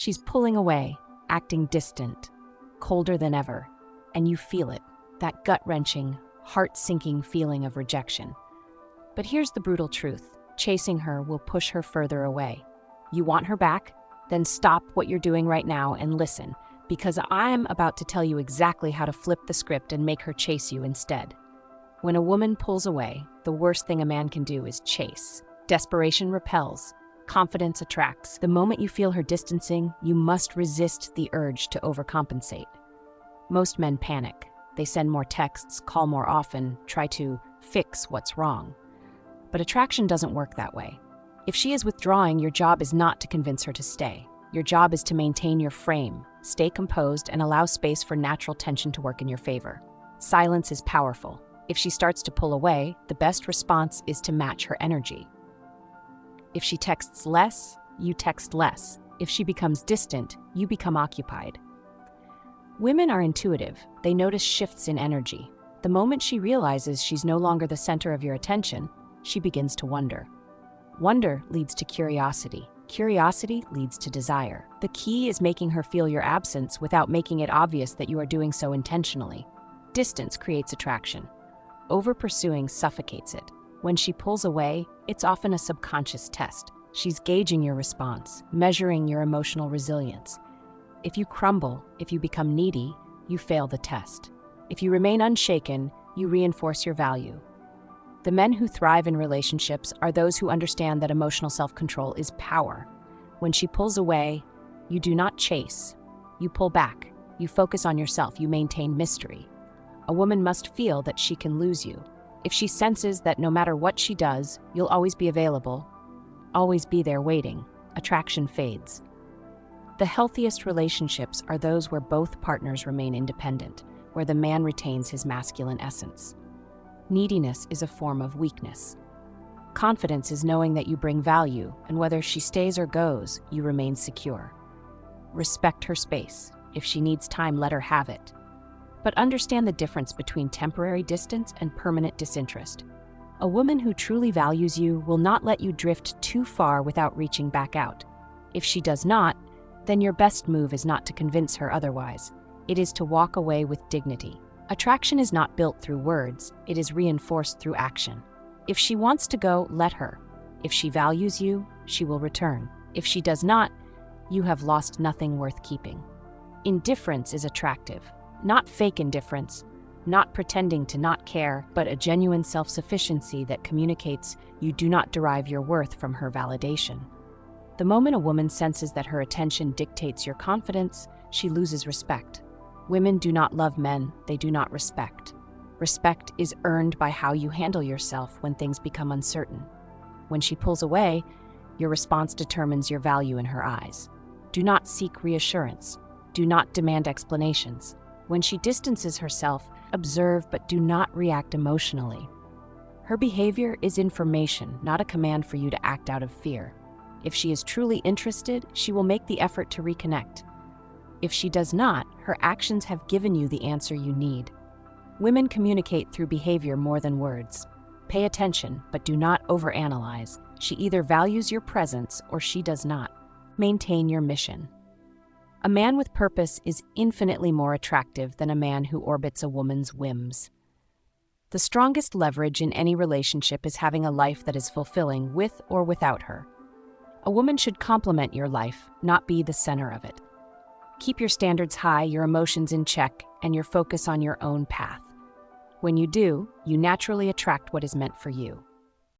She's pulling away, acting distant, colder than ever, and you feel it, that gut-wrenching, heart-sinking feeling of rejection. But here's the brutal truth. Chasing her will push her further away. You want her back? Then stop what you're doing right now and listen, because I'm about to tell you exactly how to flip the script and make her chase you instead. When a woman pulls away, the worst thing a man can do is chase. Desperation repels. Confidence attracts. The moment you feel her distancing, you must resist the urge to overcompensate. Most men panic. They send more texts, call more often, try to fix what's wrong. But attraction doesn't work that way. If she is withdrawing, your job is not to convince her to stay. Your job is to maintain your frame, stay composed, and allow space for natural tension to work in your favor. Silence is powerful. If she starts to pull away, the best response is to match her energy. If she texts less, you text less. If she becomes distant, you become occupied. Women are intuitive. They notice shifts in energy. The moment she realizes she's no longer the center of your attention, she begins to wonder. Wonder leads to curiosity. Curiosity leads to desire. The key is making her feel your absence without making it obvious that you are doing so intentionally. Distance creates attraction. Over-pursuing suffocates it. When she pulls away, it's often a subconscious test. She's gauging your response, measuring your emotional resilience. If you crumble, if you become needy, you fail the test. If you remain unshaken, you reinforce your value. The men who thrive in relationships are those who understand that emotional self-control is power. When she pulls away, you do not chase. You pull back. You focus on yourself. You maintain mystery. A woman must feel that she can lose you. If she senses that no matter what she does, you'll always be available, always be there waiting, attraction fades. The healthiest relationships are those where both partners remain independent, where the man retains his masculine essence. Neediness is a form of weakness. Confidence is knowing that you bring value, and whether she stays or goes, you remain secure. Respect her space. If she needs time, let her have it. But understand the difference between temporary distance and permanent disinterest. A woman who truly values you will not let you drift too far without reaching back out. If she does not, then your best move is not to convince her otherwise. It is to walk away with dignity. Attraction is not built through words, it is reinforced through action. If she wants to go, let her. If she values you, she will return. If she does not, you have lost nothing worth keeping. Indifference is attractive. Not fake indifference, not pretending to not care, but a genuine self-sufficiency that communicates you do not derive your worth from her validation. The moment a woman senses that her attention dictates your confidence, she loses respect. Women do not love men, they do not respect. Respect is earned by how you handle yourself when things become uncertain. When she pulls away, your response determines your value in her eyes. Do not seek reassurance. Do not demand explanations. When she distances herself, observe but do not react emotionally. Her behavior is information, not a command for you to act out of fear. If she is truly interested, she will make the effort to reconnect. If she does not, her actions have given you the answer you need. Women communicate through behavior more than words. Pay attention, but do not overanalyze. She either values your presence or she does not. Maintain your mission. A man with purpose is infinitely more attractive than a man who orbits a woman's whims. The strongest leverage in any relationship is having a life that is fulfilling with or without her. A woman should complement your life, not be the center of it. Keep your standards high, your emotions in check, and your focus on your own path. When you do, you naturally attract what is meant for you.